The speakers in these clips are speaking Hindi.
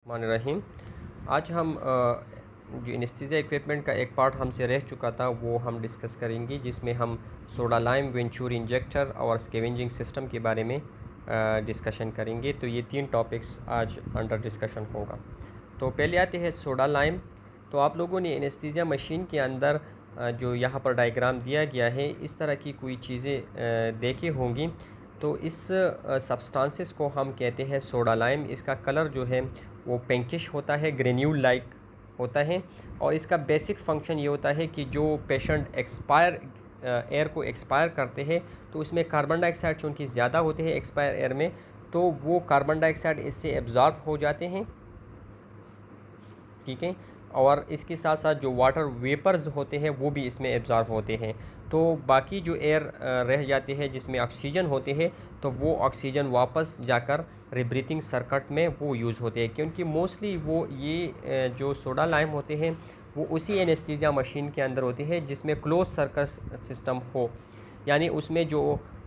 रहीम। आज हम जो एनेस्थीसिया इक्विपमेंट का एक पार्ट हमसे रह चुका था वो हम डिस्कस करेंगे, जिसमें हम सोडा लाइम वेंचूर इंजेक्टर और स्कैवेंजिंग सिस्टम के बारे में डिस्कशन करेंगे। तो ये 3 टॉपिक्स आज अंडर डिस्कशन होगा। तो पहले आते हैं सोडा लाइम। तो आप लोगों ने एनेस्थीसिया मशीन के अंदर जो यहाँ पर डायग्राम दिया गया है, इस तरह की कोई चीज़ें देखी होंगी। तो इस सब्सटेंसेस को हम कहते हैं सोडा लाइम। इसका कलर जो है वो पिंकिश होता है, ग्रेन्यूल लाइक होता है। और इसका बेसिक फंक्शन ये होता है कि जो पेशेंट एयर को एक्सपायर करते हैं, तो उसमें कार्बन डाइऑक्साइड चूँकि ज़्यादा होते हैं एक्सपायर एयर में, तो वो कार्बन डाइऑक्साइड इससे एब्जॉर्ब हो जाते हैं, ठीक है। और इसके साथ साथ जो वाटर वेपर्स होते हैं वो भी इसमें एब्जॉर्ब होते हैं। तो बाकी जो एयर रह जाते हैं जिसमें ऑक्सीजन होते हैं, तो वो ऑक्सीजन वापस जाकर रिब्रीथिंग सर्किट में वो यूज़ होते हैं, क्योंकि मोस्टली वो ये जो सोडा लाइम होते हैं वो उसी एनेस्थीसिया मशीन के अंदर होते हैं जिसमें क्लोज सर्किट सिस्टम हो, यानी उसमें जो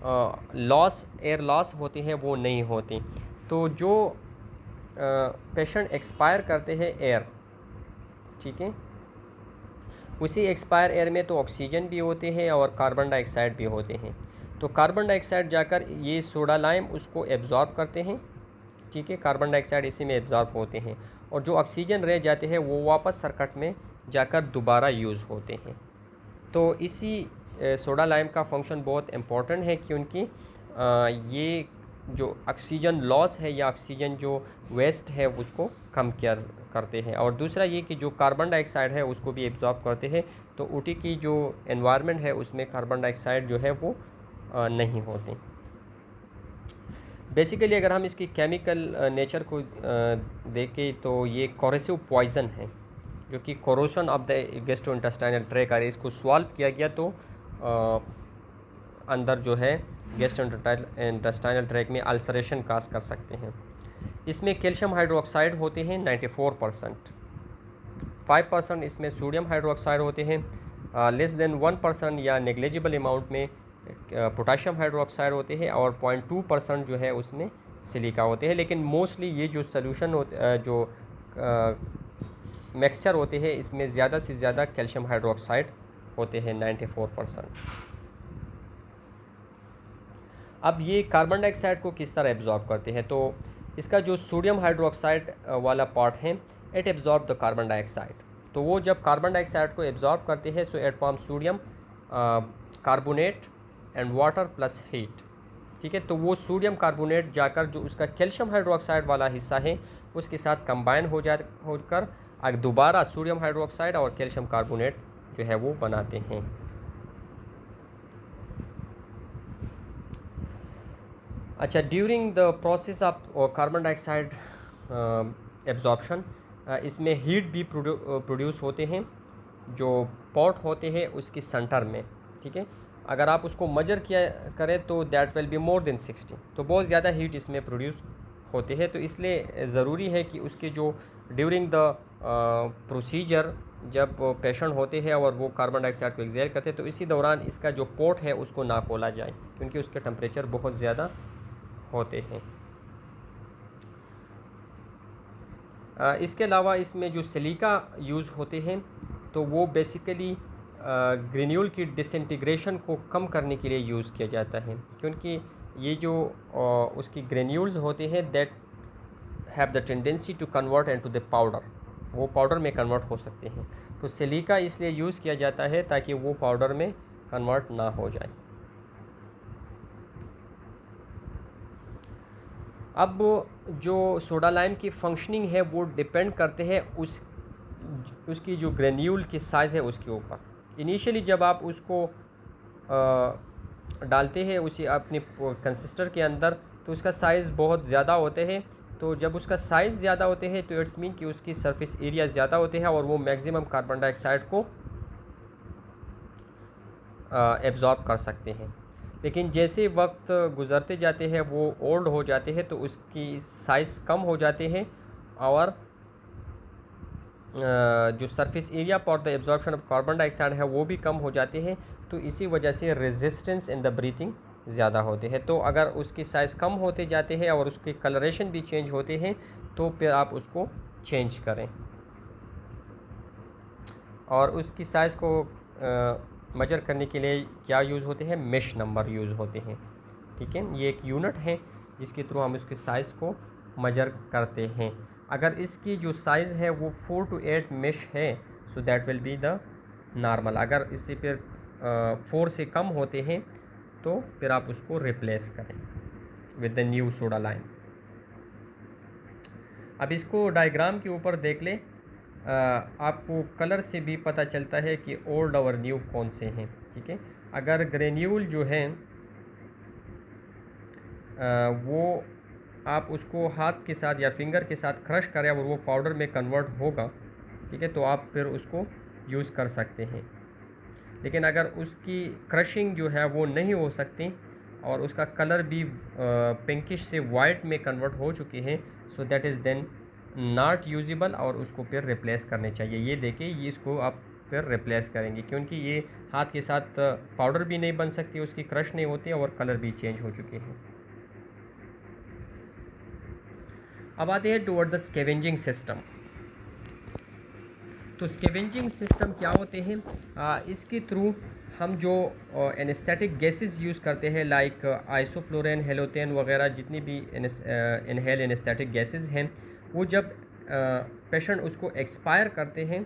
एयर लॉस होते हैं वो नहीं होते। तो जो पेशेंट एक्सपायर करते हैं एयर, ठीक है, उसी एक्सपायर एयर में तो ऑक्सीजन भी होते हैं और कार्बन डाइऑक्साइड भी होते हैं। तो कार्बन डाइऑक्साइड जाकर ये सोडा लाइम उसको एब्जॉर्ब करते हैं, ठीक है, कार्बन डाइऑक्साइड इसी में एब्जॉर्ब होते हैं, और जो ऑक्सीजन रह जाते हैं वो वापस सर्किट में जाकर दोबारा यूज़ होते हैं। तो इसी सोडा लाइम का फंक्शन बहुत इम्पोर्टेंट है, क्योंकि ये जो ऑक्सीजन लॉस है या ऑक्सीजन जो वेस्ट है उसको कम करते हैं। और दूसरा ये कि जो कार्बन डाइऑक्साइड है उसको भी एब्जॉर्ब करते हैं। तो ओटी की जो एनवायरनमेंट है उसमें कार्बन डाइऑक्साइड जो है वो नहीं होते। बेसिकली अगर हम इसकी केमिकल नेचर को देखें तो ये कोरोसिव पॉइज़न है, जो कि corrosion of the gastrointestinal tract. अगर इसको सॉल्व किया गया तो अंदर जो है गैस्ट्रोइंटेस्टाइनल ट्रैक में अल्सरेशन काज कर सकते हैं। इसमें कैल्शियम हाइड्रोक्साइड होते हैं 94%, 5% इसमें सोडियम हाइड्रोक्साइड होते हैं, लेस देन 1% या नेग्लिजिबल अमाउंट में पोटाशियम हाइड्रोक्साइड होते हैं, और 0.2% जो है उसमें सिलिका होते हैं। लेकिन मोस्टली ये जो सोल्यूशन होते जो मिक्सचर होते हैं इसमें ज़्यादा से ज़्यादा कैल्शियम हाइड्रोक्साइड होते हैं 94%। अब ये कार्बन डाइऑक्साइड को किस तरह एब्जॉर्ब करते हैं, तो इसका जो सोडियम हाइड्रोक्साइड वाला पार्ट है, it absorb the carbon dioxide. तो वो जब कार्बन डाइऑक्साइड को एब्जॉर्ब करते हैं, so it form sodium carbonate and water plus heat, ठीक है। तो वो सोडियम कार्बोनेट जाकर जो उसका कैल्शियम हाइड्रोक्साइड वाला हिस्सा है उसके साथ कंबाइन होकर दोबारा सोडियम हाइड्रोक्साइड और कैल्शियम कार्बोनेट जो है वो बनाते हैं। अच्छा, during the process of carbon dioxide absorption, इसमें हीट भी प्रोड्यूस होते हैं जो पॉट होते हैं उसकी सेंटर में, ठीक है। अगर आप उसको मेजर किया करें तो that will be more than 60, तो बहुत ज़्यादा हीट इसमें प्रोड्यूस होते हैं। तो इसलिए ज़रूरी है कि उसके जो ड्यूरिंग द प्रोसीजर जब पेशेंट होते हैं और वो कार्बन डाइऑक्साइड को एक्सहेल करते हैं, तो इसी दौरान इसका जो पोर्ट है उसको ना खोला जाए, क्योंकि उसके टेम्परेचर बहुत ज़्यादा होते हैं। इसके अलावा इसमें जो सिलिका यूज़ होते हैं तो वो बेसिकली ग्रेन्यूल की डिसइंटीग्रेशन को कम करने के लिए यूज़ किया जाता है, क्योंकि ये जो उसकी ग्रेन्यूल्स होते हैं that have the tendency to convert into the powder, वो पाउडर में कन्वर्ट हो सकते हैं। तो सिलिका इसलिए यूज़ किया जाता है ताकि वो पाउडर में कन्वर्ट ना हो जाए। अब जो सोडा लाइम की फंक्शनिंग है वो डिपेंड करते हैं उसकी जो ग्रेन्यूल की साइज़ है उसके ऊपर। इनिशियली जब आप उसको डालते हैं उसी अपने कंसिस्टर के अंदर, तो उसका साइज़ बहुत ज़्यादा होते हैं। तो जब उसका साइज़ ज़्यादा होते हैं तो इट्स मीन कि उसकी सरफेस एरिया ज़्यादा होते हैं और वो मैक्सिमम कार्बन डाइऑक्साइड को एब्जॉर्ब कर सकते हैं। लेकिन जैसे वक्त गुज़रते जाते हैं वो ओल्ड हो जाते हैं तो उसकी साइज़ कम हो जाते हैं, और जो surface area for the absorption of carbon dioxide है वो भी कम हो जाते हैं। तो इसी वजह से रेजिस्टेंस इन द ब्रीथिंग ज़्यादा होते हैं। तो अगर उसकी साइज़ कम होते जाते हैं और उसके कलरेशन भी चेंज होते हैं तो फिर आप उसको चेंज करें। और उसकी साइज़ को मेजर करने के लिए क्या यूज़ होते हैं, मेश नंबर यूज़ होते हैं। ठीक है, ये एक यूनिट है जिसके थ्रू हम उसके साइज़ को मेजर करते हैं। अगर इसकी जो साइज़ है वो 4 to 8 मेश है, so that will be the normal. अगर इससे फिर 4 से कम होते हैं तो फिर आप उसको रिप्लेस करें with the new soda line. अब इसको डायग्राम के ऊपर देख लें, आपको कलर से भी पता चलता है कि ओल्ड और न्यू कौन से हैं। ठीक है, अगर ग्रेन्यूल जो है वो आप उसको हाथ के साथ या फिंगर के साथ क्रश करें और वो पाउडर में कन्वर्ट होगा, ठीक है, तो आप फिर उसको यूज़ कर सकते हैं। लेकिन अगर उसकी क्रशिंग जो है वो नहीं हो सकती और उसका कलर भी पिंकिश से वाइट में कन्वर्ट हो चुके हैं, so that is then not usable और उसको फिर रिप्लेस करने चाहिए। ये देखिए, ये इसको आप फिर रिप्लेस करेंगे क्योंकि ये हाथ के साथ पाउडर भी नहीं बन सकती, उसकी क्रश नहीं होती और कलर भी चेंज हो चुके हैं। अब आते हैं टुवर्ड द स्कैवेंजिंग सिस्टम। तो स्कैवेंजिंग सिस्टम क्या होते हैं, इसके थ्रू हम जो एनेस्थेटिक गैसेस यूज़ करते हैं लाइक आइसोफ्लोरेन, हेलोथेन वगैरह, जितनी भी इनहेल एनेस्थेटिक गैसेस हैं, वो जब पेशेंट उसको एक्सपायर करते हैं,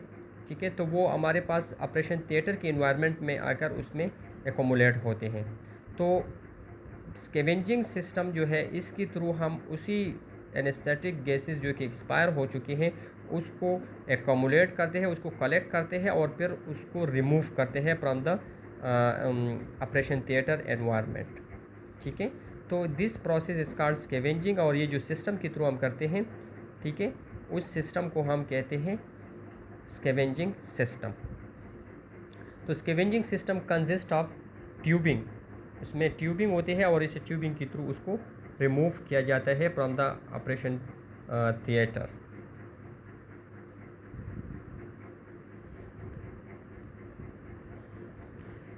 ठीक है, तो वो हमारे पास ऑपरेशन थिएटर के इन्वायरमेंट में आकर उसमें एकोमुलेट होते हैं। तो स्कैवेंजिंग सिस्टम जो है, इसके थ्रू हम उसी एनेस्थेटिक गैसेस जो कि एक्सपायर हो चुके हैं उसको एकोमुलेट करते हैं, उसको कलेक्ट करते हैं और फिर उसको रिमूव करते हैं from the operation theatre environment. ठीक है, तो this process is called scavenging. और ये जो सिस्टम के थ्रू हम करते हैं, ठीक है, उस सिस्टम को हम कहते हैं स्कैवेंजिंग सिस्टम। तो scavenging system consist of tubing, उसमें ट्यूबिंग होती है और इस ट्यूबिंग के थ्रू उसको रिमूव किया जाता है from the operation theatre.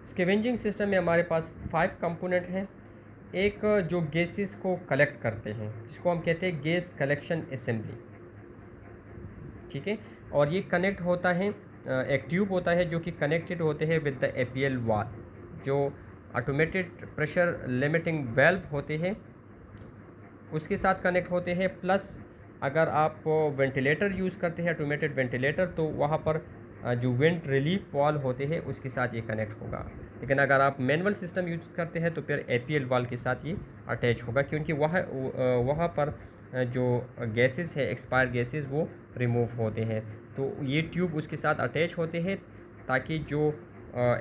Scavenging system में हमारे पास 5 कंपोनेंट हैं। एक जो गैसेस को कलेक्ट करते हैं जिसको हम कहते हैं गैस कलेक्शन असेंबली। ठीक है, और ये कनेक्ट होता है, एक ट्यूब होता है जो कि कनेक्टेड होते हैं विद द एपीएल वाल, जो ऑटोमेटेड प्रेशर लिमिटिंग वेल्व होते हैं उसके साथ कनेक्ट होते हैं। प्लस अगर आप वेंटिलेटर यूज़ करते हैं, ऑटोमेटेड वेंटिलेटर, तो वहाँ पर जो विंड रिलीफ वाल होते हैं उसके साथ ये कनेक्ट होगा। लेकिन अगर आप मैनुअल सिस्टम यूज़ करते हैं तो फिर एपीएल वाल के साथ ये अटैच होगा, क्योंकि वहाँ पर जो गैसेस है, एक्सपायर्ड गैसेस, वो रिमूव होते हैं। तो ये ट्यूब उसके साथ अटैच होते हैं ताकि जो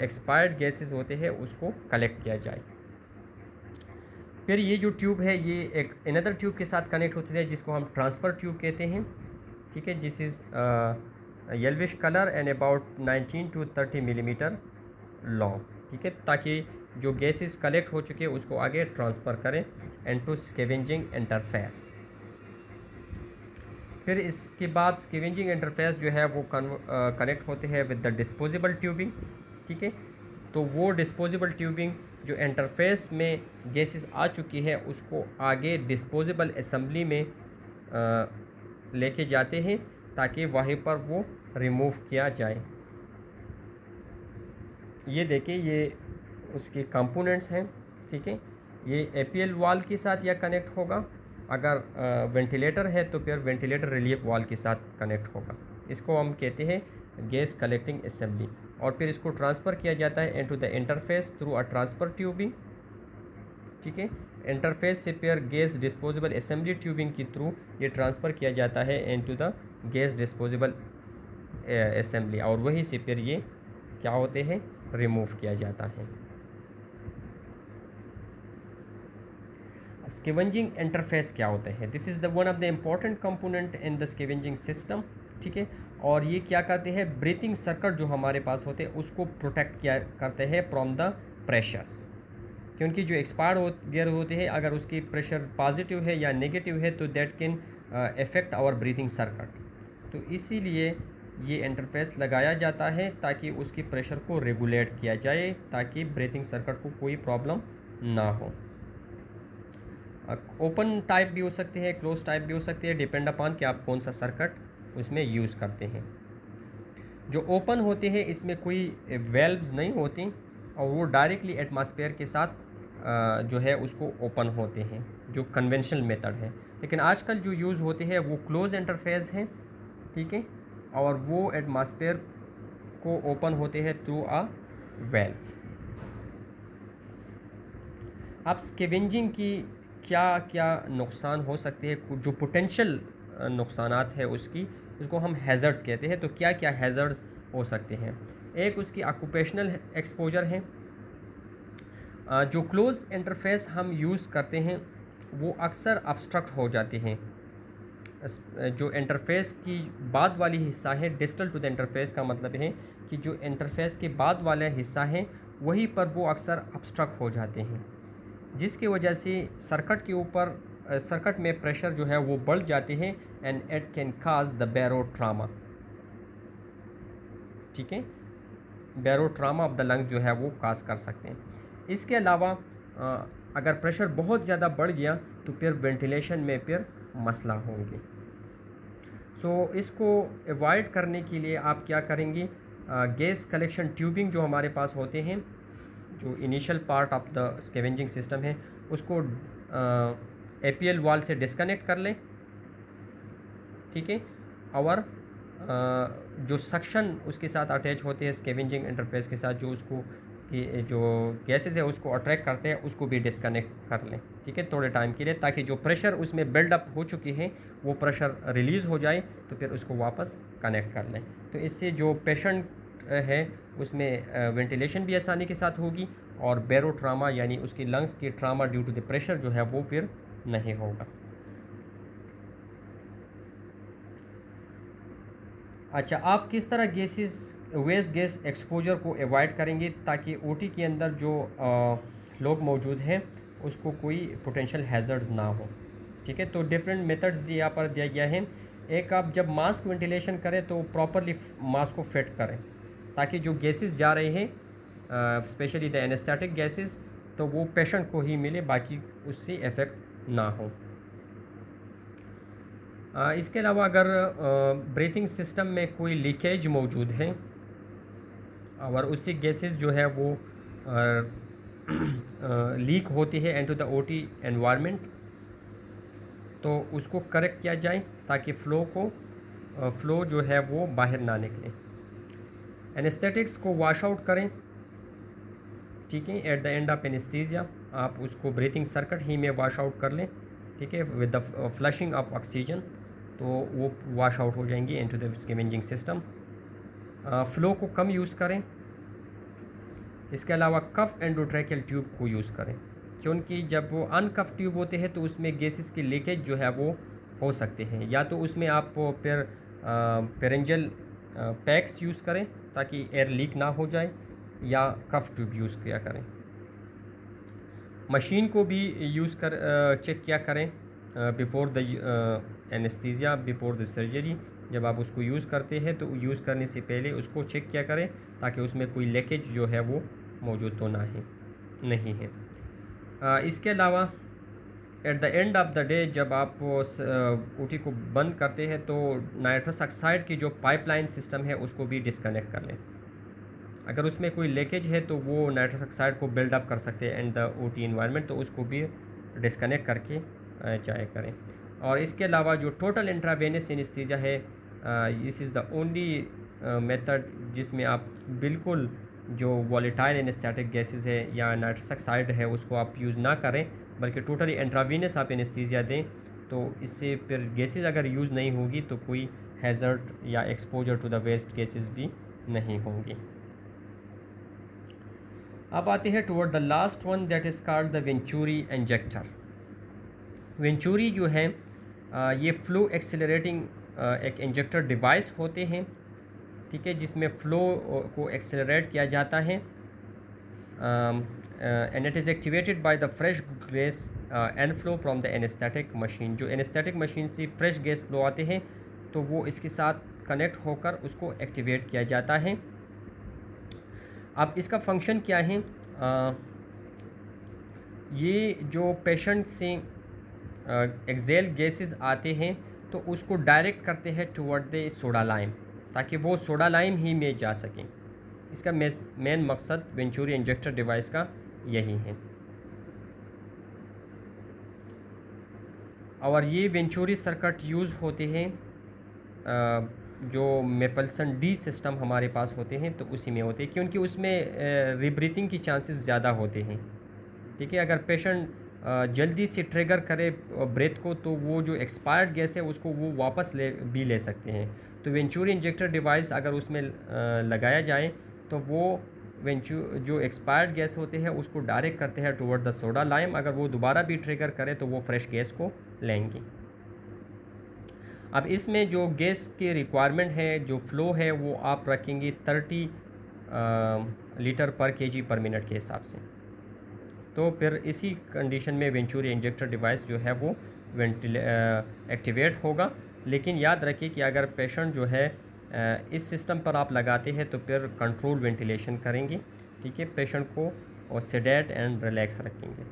एक्सपायर्ड गैसेस होते हैं उसको कलेक्ट किया जाए। फिर ये जो ट्यूब है ये एक अनदर ट्यूब के साथ कनेक्ट होती है जिसको हम ट्रांसफ़र ट्यूब कहते हैं। ठीक है, जिस is yellowish colour and about 19 to 30 millimetre long. ठीक है, ताकि जो गैसेस कलेक्ट हो चुके हैं उसको आगे ट्रांसफ़र करें इनटू स्कैवेंजिंग इंटरफेस। फिर इसके बाद स्कैवेंजिंग इंटरफेस जो है वो कनेक्ट होते हैं विद द डिस्पोजेबल ट्यूबिंग। ठीक है, तो वो डिस्पोजेबल ट्यूबिंग जो इंटरफेस में गैसेस आ चुकी है उसको आगे डिस्पोजेबल असेंबली में लेके जाते हैं ताकि वहीं पर वो रिमूव किया जाए। ये देखिए, ये उसके कंपोनेंट्स हैं। ठीक है, ये एपीएल वाल के साथ या कनेक्ट होगा, अगर वेंटिलेटर है तो फिर वेंटिलेटर रिलीफ वाल के साथ कनेक्ट होगा। इसको हम कहते हैं गैस कलेक्टिंग असेंबली। और फिर इसको ट्रांसफ़र किया जाता है into the interface through a transfer tubing. ठीक है, इंटरफेस से फिर गैस डिस्पोजेबल असेंबली ट्यूबिंग के थ्रू ये ट्रांसफ़र किया जाता है into the gas disposable assembly, और वहीं से फिर ये क्या होते हैं, रिमूव किया जाता है। स्कैवेंजिंग इंटरफेस क्या होते हैं? This is the one of the important component in the scavenging system. ठीक है, और ये क्या करते हैं, ब्रीथिंग सर्किट जो हमारे पास होते हैं उसको प्रोटेक्ट किया करते हैं फ्रॉम द प्रेशर्स, क्योंकि जो एक्सपायर्ड गैस होते हैं अगर उसकी प्रेशर पॉजिटिव है या नेगेटिव है तो that can affect our breathing circuit. तो इसीलिए ये इंटरफेस लगाया जाता है ताकि उसकी प्रेशर को रेगुलेट किया जाए, ताकि ब्रीथिंग सर्किट को कोई प्रॉब्लम ना हो। ओपन टाइप भी हो सकती है, क्लोज टाइप भी हो सकती है, डिपेंड अपॉन कि आप कौन सा सर्किट उसमें यूज़ करते हैं। जो ओपन होते हैं इसमें कोई वेल्व्स नहीं होती और वो डायरेक्टली एटमॉस्फेयर के साथ जो है उसको ओपन होते हैं, जो कन्वेंशनल मेथड है। लेकिन आजकल जो यूज़ होते हैं वो क्लोज इंटरफेस हैं, ठीक है, और वो एटमॉस्फेयर को ओपन होते हैं थ्रू अ वेल्व। अब स्कैवेंजिंग की क्या क्या नुकसान हो सकते हैं, जो पोटेंशियल नुकसानात है उसको हम हैज़र्ड्स कहते हैं। तो क्या क्या हैज़र्ड्स हो सकते हैं? एक उसकी ऑक्यूपेशनल एक्सपोजर है। जो क्लोज इंटरफेस हम यूज़ करते हैं वो अक्सर ऑब्स्ट्रक्ट हो जाते हैं। जो इंटरफेस की बाद वाली हिस्सा है, डिस्टल टू द इंटरफेस का मतलब है कि जो इंटरफेस के बाद वाला हिस्सा है वहीं पर वो अक्सर ऑब्स्ट्रक्ट हो जाते हैं, जिसकी वजह से सर्किट में प्रेशर जो है वो बढ़ जाते हैं and it can cause the barotrauma, ठीक है। बैरोट्रामा ऑफ द लंग जो है वो काज कर सकते हैं। इसके अलावा अगर प्रेशर बहुत ज़्यादा बढ़ गया तो फिर वेंटिलेशन में फिर मसला होंगे। सो इसको अवॉइड करने के लिए आप क्या करेंगे, गैस कलेक्शन ट्यूबिंग जो हमारे पास होते हैं, जो initial part of the scavenging system है, उसको एपीएल वाल से डिस्कनेक्ट कर लें, ठीक है। और जो सक्शन उसके साथ अटैच होते हैं स्कैवेंजिंग इंटरफेस के साथ, जो उसको कि जो गैसेस है उसको अट्रैक्ट करते हैं, उसको भी डिस्कनेक्ट कर लें, ठीक है, थोड़े टाइम के लिए, ताकि जो प्रेशर उसमें बिल्डअप हो चुकी है वो प्रेशर रिलीज़ हो जाए तो फिर उसको वापस कनेक्ट कर लें। तो इससे जो पेशेंट है उसमें वेंटिलेशन भी आसानी के साथ होगी और बैरोट्रामा यानी उसकी लंग्स की trauma due to the pressure जो है वो फिर नहीं होगा। अच्छा, आप किस तरह वेस्ट गैस एक्सपोजर को अवॉइड करेंगे ताकि ओटी के अंदर जो लोग मौजूद हैं उसको कोई पोटेंशियल हैज़र्ड्स ना हो, ठीक है। तो डिफरेंट मेथड्स यहाँ पर दिया गया है। एक, आप जब मास्क वेंटिलेशन करें तो प्रॉपरली मास्क को फिट करें ताकि जो गैसेस जा रहे हैं स्पेशली द एनेस्थेटिक गैसेस तो वो पेशेंट को ही मिले, बाकी उससे इफ़ेक्ट ना हो। इसके अलावा अगर ब्रीथिंग सिस्टम में कोई लीकेज मौजूद है और उससे गैसेस जो है वो लीक होती है इनटू द ओटी एनवायरनमेंट, तो उसको करेक्ट किया जाए ताकि फ़्लो जो है वो बाहर ना निकले। एनेस्थेटिक्स को वॉश आउट करें, ठीक है। At the end of anaesthesia आप उसको ब्रीथिंग सर्किट ही में वॉश आउट कर लें, ठीक है, with the flushing of oxygen, तो वो वॉश आउट हो जाएंगी into the scavenging system. Flow को कम यूज़ करें। इसके अलावा कफ एंडोट्रैकियल ट्यूब को यूज़ करें, क्योंकि जब वो अनकफ ट्यूब होते हैं तो उसमें गैसेस की लीकेज जो है वो हो सकते हैं। या तो उसमें आप फिर पेरेंजल पैक्स यूज़ करें ताकि एयर लीक ना हो जाए, या कफ ट्यूब यूज़ किया करें। मशीन को भी चेक किया करें before the anaesthesia, before the surgery. जब आप उसको यूज़ करते हैं तो यूज़ करने से पहले उसको चेक किया करें ताकि उसमें कोई लीकेज जो है वो मौजूद तो नहीं है। इसके अलावा at the end of the day जब आप ओटी को बंद करते हैं तो नाइट्रस ऑक्साइड की जो पाइपलाइन सिस्टम है उसको भी डिस्कनेक्ट कर लें। अगर उसमें कोई लीकेज है तो वो नाइट्रस ऑक्साइड को बिल्डअप कर सकते हैं इन द ओटी इन्वायरमेंट, तो उसको भी डिस्कनेक्ट करके जाया करें। और इसके अलावा जो टोटल इंट्रावेनस एनेस्थीसिया है, this is the only method जिसमें आप बिल्कुल जो वॉलेटाइल एनेस्थेटिक गैसेस है या नाइट्रस ऑक्साइड है उसको आप यूज़ ना करें, बल्कि टोटली इंट्रावेनस आप एनेस्थीसिया दें। तो इससे फिर गैसेस अगर यूज़ नहीं होगी तो कोई हैज़र्ड या exposure to the waste gases भी नहीं होंगी। अब आते हैं toward the last one, that is called the venturi injector. Venturi जो है ये फ्लो एक्सेलरेटिंग एक इंजेक्टर डिवाइस होते हैं, ठीक है, जिसमें फ़्लो को एक्सेलरेट किया जाता है and it is activated by the fresh gas and flow from the anaesthetic machine. जो एनेस्थेटिक मशीन से फ्रेश गैस फ्लो आते हैं तो वो इसके साथ कनेक्ट होकर उसको एक्टिवेट किया जाता है। अब इसका फंक्शन क्या है, ये जो पेशेंट से एक्सेल गैसेस आते हैं तो उसको डायरेक्ट करते हैं टुवर्ड द सोडा लाइम, ताकि वो सोडा लाइम ही में जा सकें। इसका मेन मकसद वेंचुरी इंजेक्टर डिवाइस का यही है। और ये वेंचुरी सर्किट यूज़ होते हैं जो मेपल्सन डी सिस्टम हमारे पास होते हैं तो उसी में होते हैं, क्योंकि उसमें रीब्रीथिंग की चांसेस ज़्यादा होते हैं। ठीक है, अगर पेशेंट जल्दी से ट्रिगर करे ब्रेथ को तो वो जो एक्सपायर्ड गैस है उसको वो वापस ले सकते हैं। तो वेंचुरी इंजेक्टर डिवाइस अगर उसमें लगाया जाए तो वो जो एक्सपायर्ड गैस होते हैं उसको डायरेक्ट करते हैं टुवर्ड द सोडा लाइम। अगर वो दोबारा भी ट्रिगर करे तो वो फ्रेश गैस को लेंगे। अब इसमें जो गैस की रिक्वायरमेंट है, जो फ़्लो है, वो आप रखेंगे 30 लीटर पर केजी पर मिनट के हिसाब से। तो फिर इसी कंडीशन में वेंचुरी इंजेक्टर डिवाइस जो है वो एक्टिवेट होगा। लेकिन याद रखिए कि अगर पेशेंट जो है इस सिस्टम पर आप लगाते हैं तो फिर कंट्रोल वेंटिलेशन करेंगे। ठीक है, पेशेंट को और सेडेट एंड रिलैक्स रखेंगे।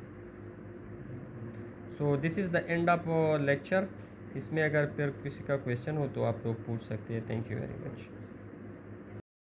So this is the end of lecture. इसमें अगर फिर किसी का क्वेश्चन हो तो आप लोग पूछ सकते हैं। Thank you very much.